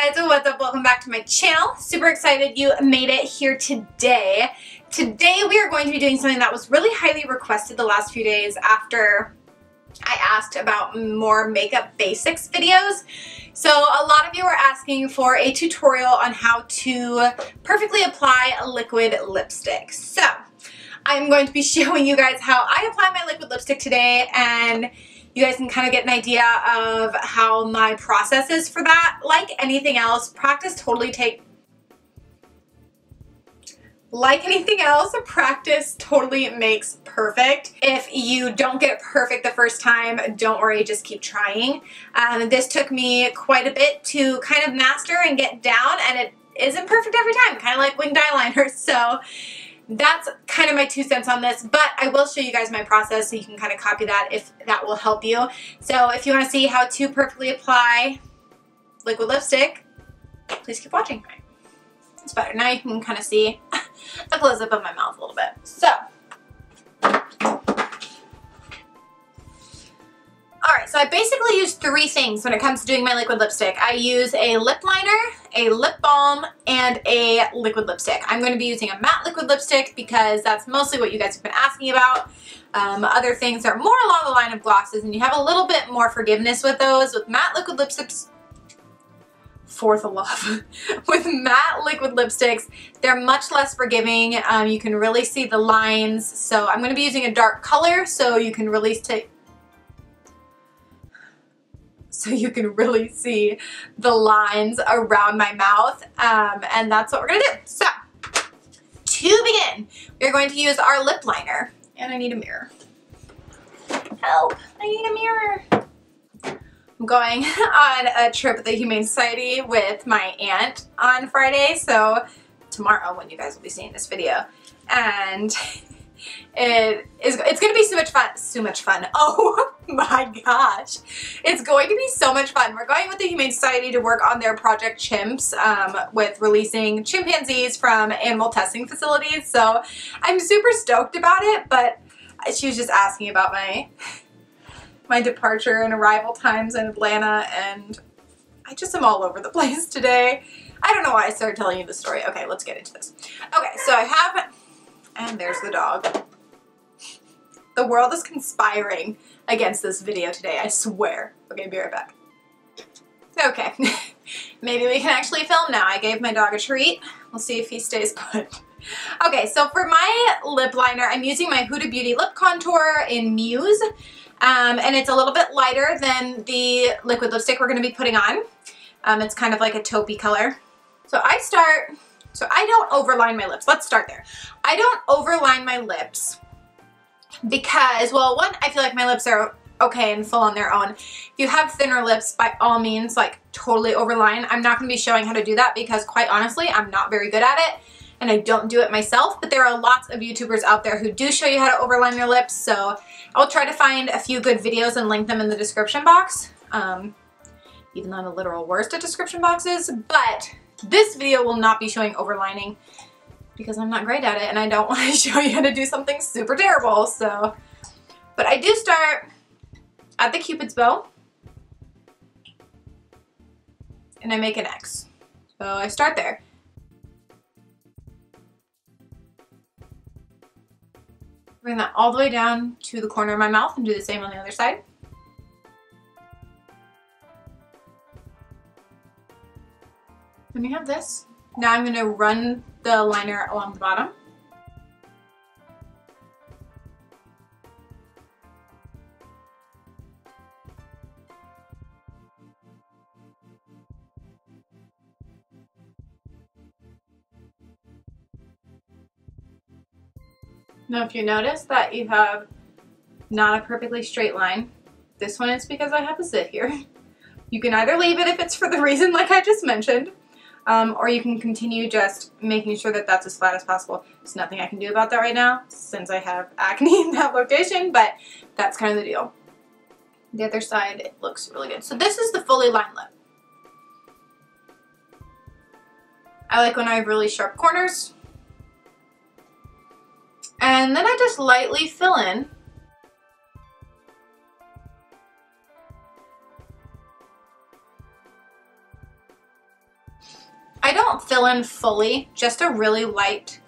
guys, what's up? Welcome back to my channel. Super excited you made it here today. Today we are going to be doing something that was really highly requested the last few days after I asked about more makeup basics videos. So a lot of you are asking for a tutorial on how to perfectly apply a liquid lipstick. So I'm going to be showing you guys how I apply my liquid lipstick today, and you guys can kind of get an idea of how my process is for that. Like anything else, practice totally makes perfect. If you don't get it perfect the first time, don't worry, just keep trying. This took me quite a bit to kind of master and get down, and it isn't perfect every time, kind of like winged eyeliner. So that's kind of my 2 cents on this, but I will show you guys my process so you can kind of copy that if that will help you. So if you want to see how to perfectly apply liquid lipstick, please keep watching. It's better. Now you can kind of see a close-up of my mouth a little bit. So, alright, so I basically use 3 things when it comes to doing my liquid lipstick. I use a lip liner, a lip balm, and a liquid lipstick. I'm going to be using a matte liquid lipstick because that's mostly what you guys have been asking about. Other things are more along the line of glosses, and you have a little bit more forgiveness with those. With matte liquid lipsticks, fourth of love. With matte liquid lipsticks, they're much less forgiving. You can really see the lines. So I'm going to be using a dark color so you can really see the lines around my mouth. And that's what we're going to do. So to begin, we're going to use our lip liner. And I need a mirror. Help! I need a mirror. I'm going on a trip at the Humane Society with my aunt on Friday, so tomorrow when you guys will be seeing this video. And it's going to be so much fun. Oh my gosh. It's going to be so much fun. We're going with the Humane Society to work on their Project Chimps with releasing chimpanzees from animal testing facilities. So I'm super stoked about it, but she was just asking about my departure and arrival times in Atlanta, and I just am all over the place today. I don't know why I started telling you this story. Okay, let's get into this. Okay, so I have, and there's the dog. The world is conspiring against this video today, I swear. Okay, be right back. Okay, maybe we can actually film now. I gave my dog a treat. We'll see if he stays put. Okay, so for my lip liner, I'm using my Huda Beauty Lip Contour in Muse. And it's a little bit lighter than the liquid lipstick we're going to be putting on. It's kind of like a taupey color. So I don't overline my lips. Let's start there. I don't overline my lips because, well, one, I feel like my lips are okay and full on their own. If you have thinner lips, by all means, like, totally overline. I'm not going to be showing how to do that because, quite honestly, I'm not very good at it. And I don't do it myself, but there are lots of YouTubers out there who do show you how to overline your lips, so I'll try to find a few good videos and link them in the description box, even though I'm the literal worst at description boxes. But this video will not be showing overlining because I'm not great at it and I don't want to show you how to do something super terrible. So, but I do start at the Cupid's bow and I make an X. So I start there. Bring that all the way down to the corner of my mouth and do the same on the other side. Then you have this. Now I'm going to run the liner along the bottom. Now if you notice that you have not a perfectly straight line, this one is because I have a zit here. You can either leave it if it's for the reason like I just mentioned, or you can continue just making sure that that's as flat as possible. There's nothing I can do about that right now since I have acne in that location, but that's kind of the deal. The other side, it looks really good. So this is the fully lined lip. I like when I have really sharp corners. And then I just lightly fill in don't fill in fully, just a really light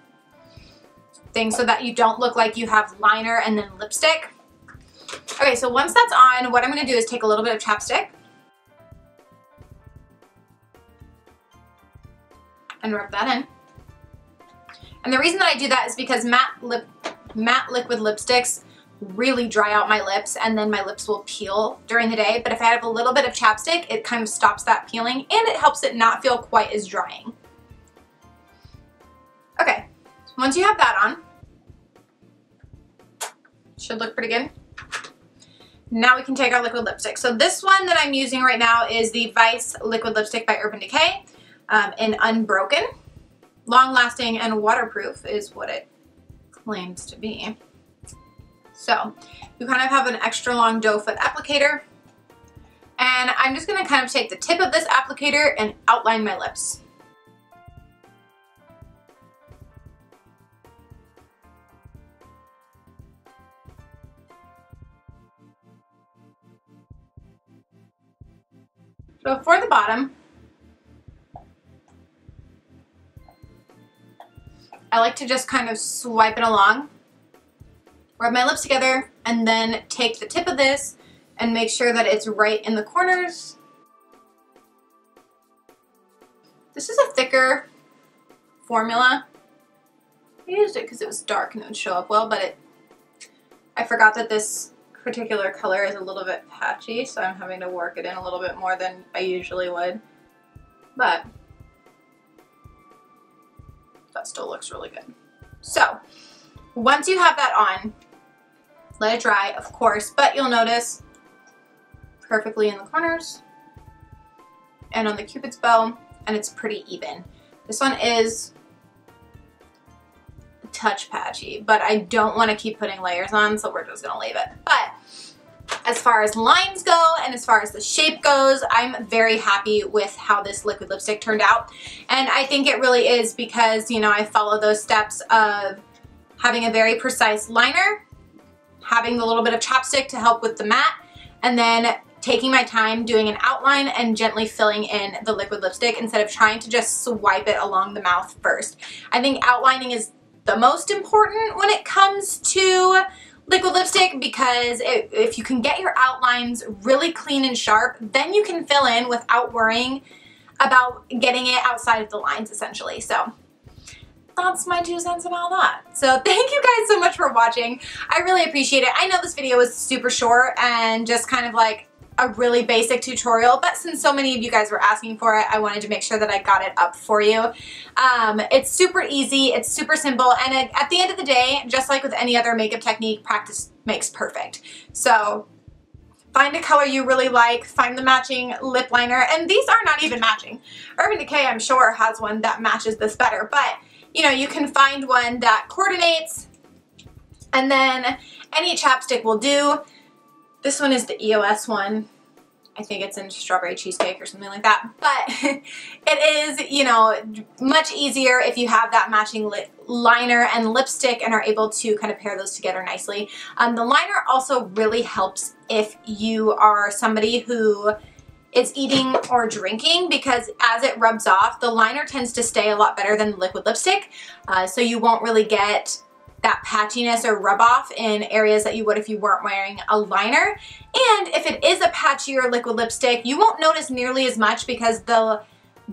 thing so that you don't look like you have liner and then lipstick. Okay, so once that's on, what I'm gonna do is take a little bit of chapstick and rub that in. And the reason that I do that is because matte liquid lipsticks really dry out my lips and then my lips will peel during the day. But if I have a little bit of chapstick, it kind of stops that peeling and it helps it not feel quite as drying. Okay, once you have that on, should look pretty good. Now we can take our liquid lipstick. So this one that I'm using right now is the Vice Liquid Lipstick by Urban Decay in Unbroken. Long lasting and waterproof is what it claims to be. So you kind of have an extra long doe foot applicator, and I'm just gonna kind of take the tip of this applicator and outline my lips. So for the bottom, I like to just kind of swipe it along, rub my lips together, and then take the tip of this and make sure that it's right in the corners. This is a thicker formula. I used it because it was dark and it would show up well, but I forgot that this particular color is a little bit patchy, so I'm having to work it in a little bit more than I usually would. But that still looks really good. So once you have that on, let it dry, of course, but you'll notice perfectly in the corners and on the Cupid's bow, and it's pretty even. This one is a touch patchy, but I don't want to keep putting layers on, so we're just gonna leave it. But as far as lines go and as far as the shape goes, I'm very happy with how this liquid lipstick turned out. And I think it really is because, you know, I follow those steps of having a very precise liner, having a little bit of chapstick to help with the matte, and then taking my time doing an outline and gently filling in the liquid lipstick instead of trying to just swipe it along the mouth first. I think outlining is the most important when it comes to liquid lipstick, because if you can get your outlines really clean and sharp, then you can fill in without worrying about getting it outside of the lines, essentially. So that's my 2 cents about that. So thank you guys so much for watching. I really appreciate it. I know this video was super short and just kind of like a really basic tutorial, but since so many of you guys were asking for it, I wanted to make sure that I got it up for you. It's super easy, it's super simple, and at the end of the day, just like with any other makeup technique, practice makes perfect. So find a color you really like, find the matching lip liner, and these are not even matching. Urban Decay, I'm sure, has one that matches this better, but you know, you can find one that coordinates, and then any chapstick will do. This one is the EOS one. I think it's in Strawberry Cheesecake or something like that. But it is, you know, much easier if you have that matching liner and lipstick and are able to kind of pair those together nicely. The liner also really helps if you are somebody who is eating or drinking, because as it rubs off, the liner tends to stay a lot better than liquid lipstick. So you won't really get that patchiness or rub off in areas that you would if you weren't wearing a liner. And if it is a patchier liquid lipstick, you won't notice nearly as much because the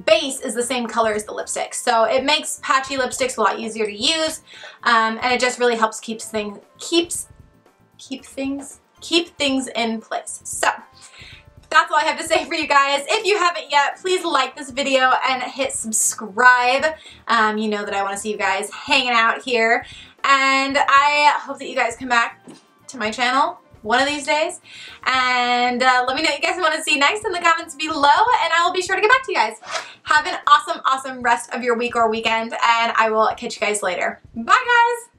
base is the same color as the lipstick. So it makes patchy lipsticks a lot easier to use, and it just really helps keep things in place. So that's all I have to say for you guys. If you haven't yet, please like this video and hit subscribe. You know that I want to see you guys hanging out here. And I hope that you guys come back to my channel one of these days. And let me know what you guys want to see next in the comments below, and I will be sure to get back to you guys. Have an awesome, awesome rest of your week or weekend, and I will catch you guys later. Bye, guys!